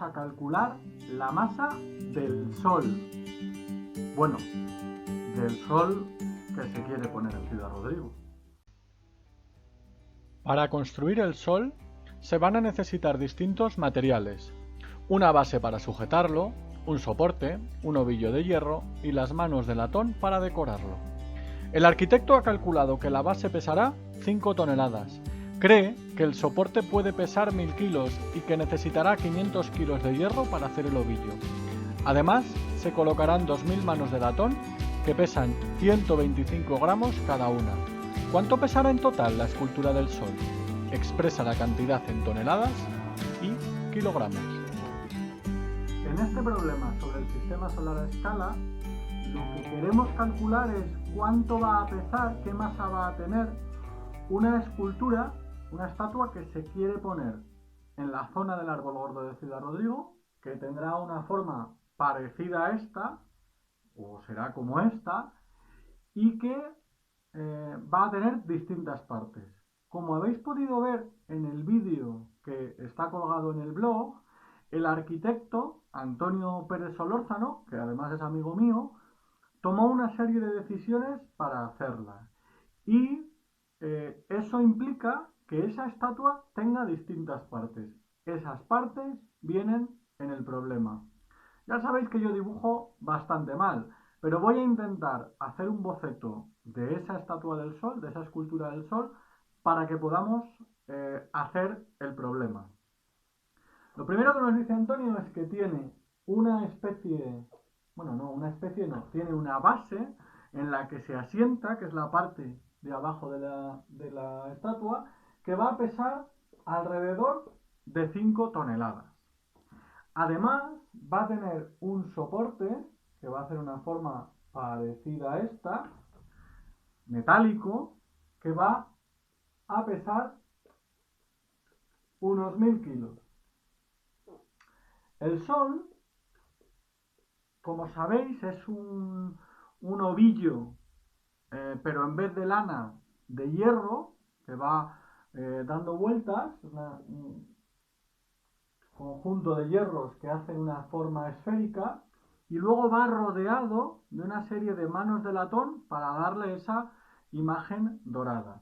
vamos a calcular la masa del Sol. Bueno, del Sol que se quiere poner en Ciudad Rodrigo. Para construir el Sol se van a necesitar distintos materiales, una base para sujetarlo, un soporte, un ovillo de hierro y las manos de latón para decorarlo. El arquitecto ha calculado que la base pesará 5 toneladas. Cree que el soporte puede pesar 1000 kilos y que necesitará 500 kilos de hierro para hacer el ovillo. Además, se colocarán 2000 manos de latón que pesan 125 gramos cada una. ¿Cuánto pesará en total la escultura del Sol? Expresa la cantidad en toneladas y kilogramos. En este problema sobre el sistema solar a escala, lo que queremos calcular es cuánto va a pesar, qué masa va a tener una escultura, una estatua que se quiere poner en la zona del Árbol Gordo de Ciudad Rodrigo, que tendrá una forma parecida a esta, o será como esta, y que va a tener distintas partes. Como habéis podido ver en el vídeo que está colgado en el blog, el arquitecto Antonio Pérez Solórzano, que además es amigo mío, tomó una serie de decisiones para hacerla. Y eso implica que esa estatua tenga distintas partes. Esas partes vienen en el problema. Ya sabéis que yo dibujo bastante mal, pero voy a intentar hacer un boceto de esa estatua del Sol, de esa escultura del Sol, para que podamos hacer el problema. Lo primero que nos dice Antonio es que tiene una especie, tiene una base en la que se asienta, que es la parte de abajo de la estatua, que va a pesar alrededor de 5 toneladas. Además, va a tener un soporte, que va a hacer una forma parecida a esta, metálico, que va a pesar unos 1000 kilos. El Sol, como sabéis, es un ovillo, pero en vez de lana, de hierro, que va dando vueltas, un conjunto de hierros que hacen una forma esférica, y luego va rodeado de una serie de manos de latón para darle esa imagen dorada.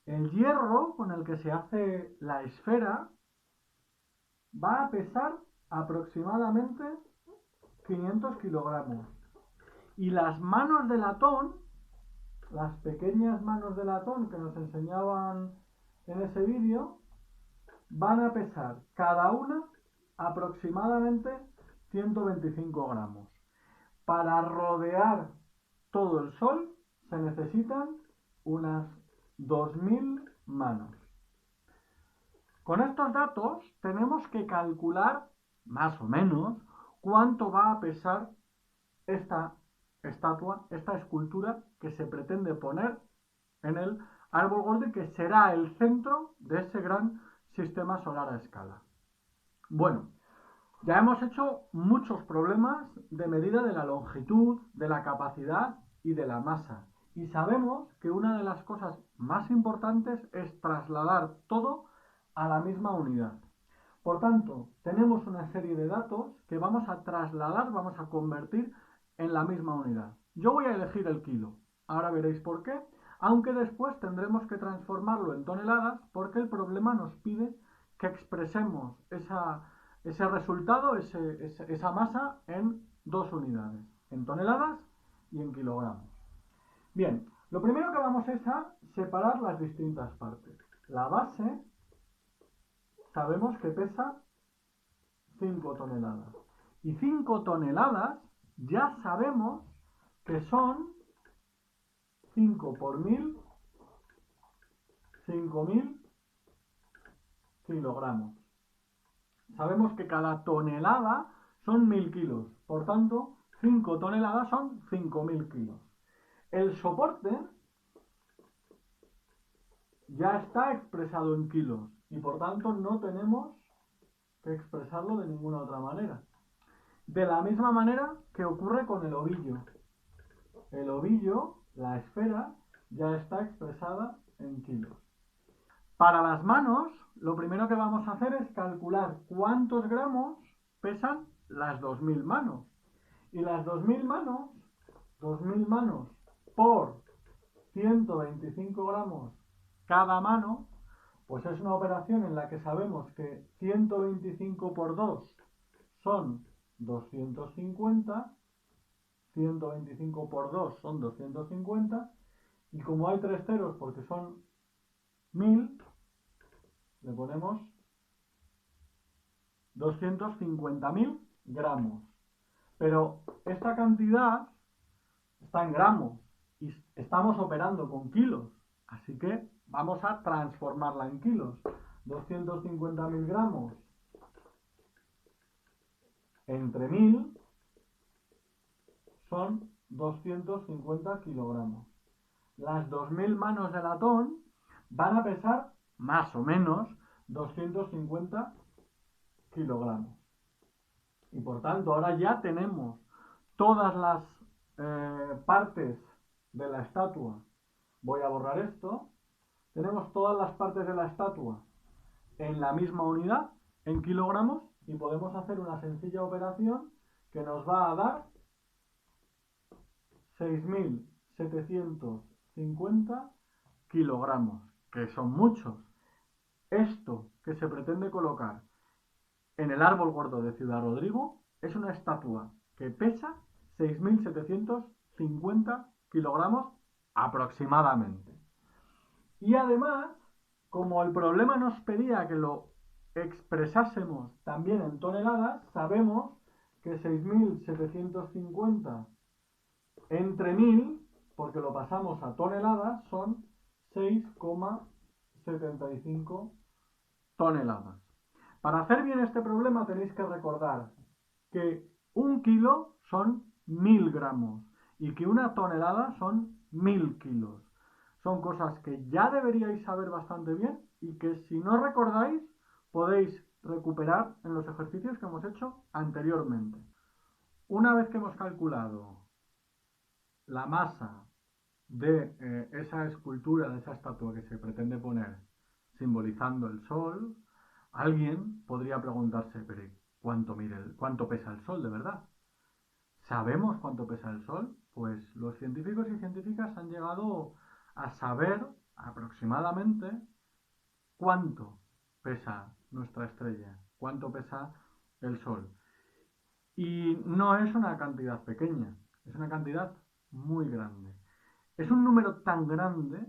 El hierro con el que se hace la esfera va a pesar aproximadamente 500 kilogramos. Y las manos de latón, las pequeñas manos de latón que nos enseñaban en ese vídeo, van a pesar cada una aproximadamente 125 gramos. Para rodear todo el Sol se necesitan unas 2000 manos. Con estos datos tenemos que calcular más o menos cuánto va a pesar esta estatua, esta escultura que se pretende poner en el Árbol Gordo y que será el centro de ese gran sistema solar a escala. Bueno, ya hemos hecho muchos problemas de medida de la longitud, de la capacidad y de la masa. Y sabemos que una de las cosas más importantes es trasladar todo a la misma unidad. Por tanto, tenemos una serie de datos que vamos a trasladar, vamos a convertir en la misma unidad. Yo voy a elegir el kilo. Ahora veréis por qué, aunque después tendremos que transformarlo en toneladas porque el problema nos pide que expresemos ese resultado, esa masa en dos unidades, en toneladas y en kilogramos. Bien, lo primero que vamos es a separar las distintas partes. La base sabemos que pesa 5 toneladas. Y 5 toneladas ya sabemos que son 5 por 1000, 5000 kilogramos. Sabemos que cada tonelada son 1000 kilos. Por tanto, 5 toneladas son 5000 kilos. El soporte ya está expresado en kilos y por tanto no tenemos que expresarlo de ninguna otra manera. De la misma manera que ocurre con el ovillo. El ovillo, la esfera, ya está expresada en kilos. Para las manos, lo primero que vamos a hacer es calcular cuántos gramos pesan las 2000 manos. Y las 2000 manos por 125 gramos cada mano, pues es una operación en la que sabemos que 125 por 2 son 250, 125 por 2 son 250, y como hay 3 ceros porque son 1000, le ponemos 250.000 gramos. Pero esta cantidad está en gramos y estamos operando con kilos, así que vamos a transformarla en kilos. 250.000 gramos entre 1000 son 250 kilogramos. Las 2000 manos de latón van a pesar más o menos 250 kilogramos. Y por tanto, ahora ya tenemos todas las partes de la estatua. Voy a borrar esto. Tenemos todas las partes de la estatua en la misma unidad, en kilogramos, y podemos hacer una sencilla operación que nos va a dar 6.750 kilogramos, que son muchos. Esto que se pretende colocar en el árbol gordo de Ciudad Rodrigo es una estatua que pesa 6.750 kilogramos aproximadamente. Y además, como el problema nos pedía que lo expresásemos también en toneladas, sabemos que 6.750 entre 1000, porque lo pasamos a toneladas, son 6,75 toneladas. Para hacer bien este problema tenéis que recordar que 1 kilo son 1000 gramos y que una tonelada son 1000 kilos. Son cosas que ya deberíais saber bastante bien y que si no recordáis podéis recuperar en los ejercicios que hemos hecho anteriormente. Una vez que hemos calculado la masa de esa escultura, de esa estatua que se pretende poner simbolizando el sol, alguien podría preguntarse, pero ¿cuánto pesa el sol de verdad? ¿Sabemos cuánto pesa el sol? Pues los científicos y científicas han llegado a saber aproximadamente cuánto pesa nuestra estrella, cuánto pesa el sol. Y no es una cantidad pequeña, es una cantidad muy grande. Es un número tan grande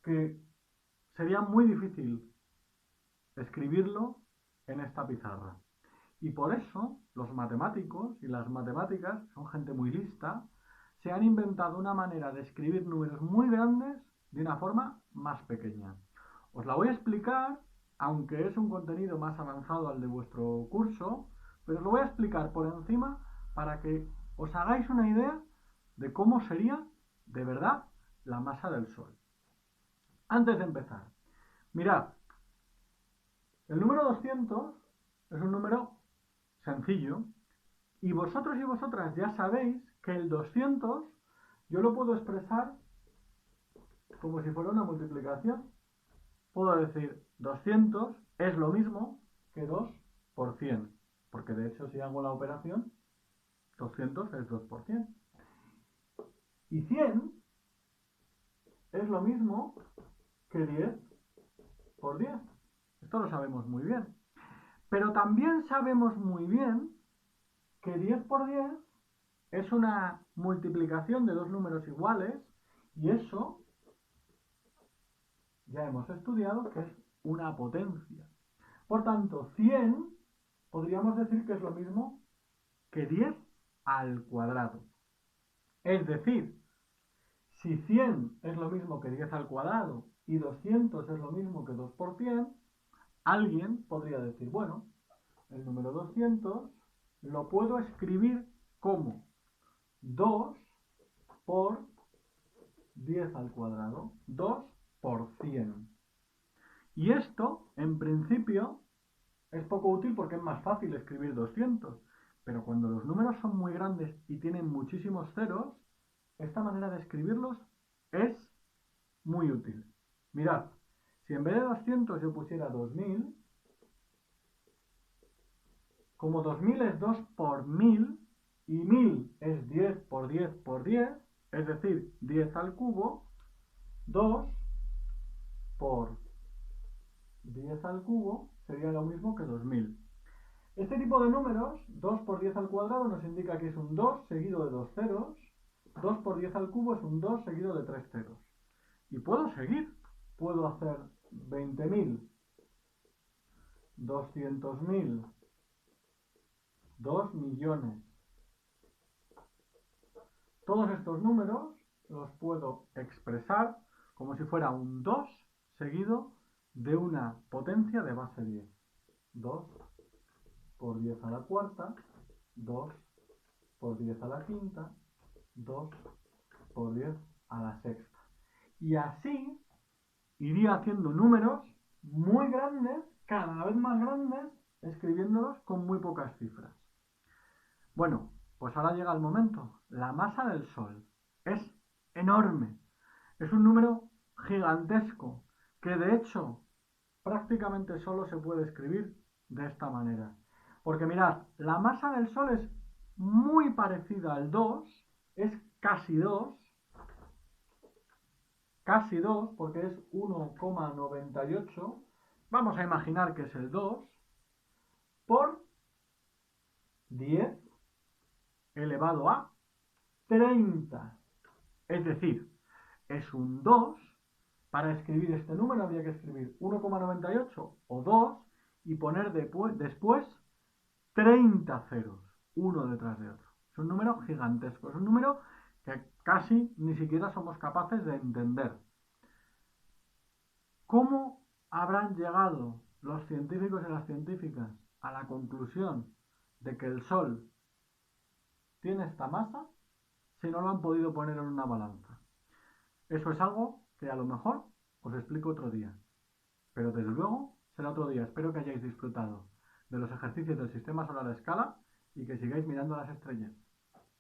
que sería muy difícil escribirlo en esta pizarra. Y por eso los matemáticos y las matemáticas, son gente muy lista, se han inventado una manera de escribir números muy grandes de una forma más pequeña. Os la voy a explicar, aunque es un contenido más avanzado al de vuestro curso, pero os lo voy a explicar por encima para que os hagáis una idea de cómo sería de verdad la masa del Sol. Antes de empezar, mirad, el número 200 es un número sencillo y vosotros y vosotras ya sabéis que el 200 yo lo puedo expresar como si fuera una multiplicación. Puedo decir 200 es lo mismo que 2 por 100, porque de hecho si hago la operación 200 es 2 por 100. Y 100 es lo mismo que 10 por 10. Esto lo sabemos muy bien. Pero también sabemos muy bien que 10 por 10 es una multiplicación de dos números iguales y eso ya hemos estudiado que es una potencia. Por tanto, 100 podríamos decir que es lo mismo que 10 al cuadrado. Es decir, si 100 es lo mismo que 10 al cuadrado y 200 es lo mismo que 2 por 100, alguien podría decir, bueno, el número 200 lo puedo escribir como 2 por 10 al cuadrado, 2 por 100. Y esto, en principio, es poco útil porque es más fácil escribir 200. Pero cuando los números son muy grandes y tienen muchísimos ceros, esta manera de escribirlos es muy útil. Mirad, si en vez de 200 yo pusiera 2000, como 2000 es 2 por 1000 y 1000 es 10 por 10 por 10, es decir, 10 al cubo, 2 por 10 al cubo sería lo mismo que 2000. Este tipo de números, 2 por 10 al cuadrado, nos indica que es un 2 seguido de 2 ceros, 2 por 10 al cubo es un 2 seguido de 3 ceros. Y puedo seguir, puedo hacer 20.000, 200.000, 2 millones. Todos estos números los puedo expresar como si fuera un 2 seguido de una potencia de base 10. 2 por 10 a la cuarta, 2 por 10 a la quinta, 2 por 10 a la sexta. Y así iría haciendo números muy grandes, cada vez más grandes, escribiéndolos con muy pocas cifras. Bueno, pues ahora llega el momento. La masa del Sol es enorme. Es un número gigantesco que de hecho prácticamente solo se puede escribir de esta manera. Porque mirad, la masa del Sol es muy parecida al 2, es casi 2 porque es 1,98, vamos a imaginar que es el 2, por 10 elevado a 30. Es decir, es un 2, para escribir este número habría que escribir 1,98 o 2 y poner después 30 ceros, uno detrás de otro. Es un número gigantesco, es un número que casi ni siquiera somos capaces de entender. ¿Cómo habrán llegado los científicos y las científicas a la conclusión de que el Sol tiene esta masa si no lo han podido poner en una balanza? Eso es algo que a lo mejor os explico otro día, pero desde luego será otro día. Espero que hayáis disfrutado de los ejercicios del sistema solar a escala y que sigáis mirando las estrellas.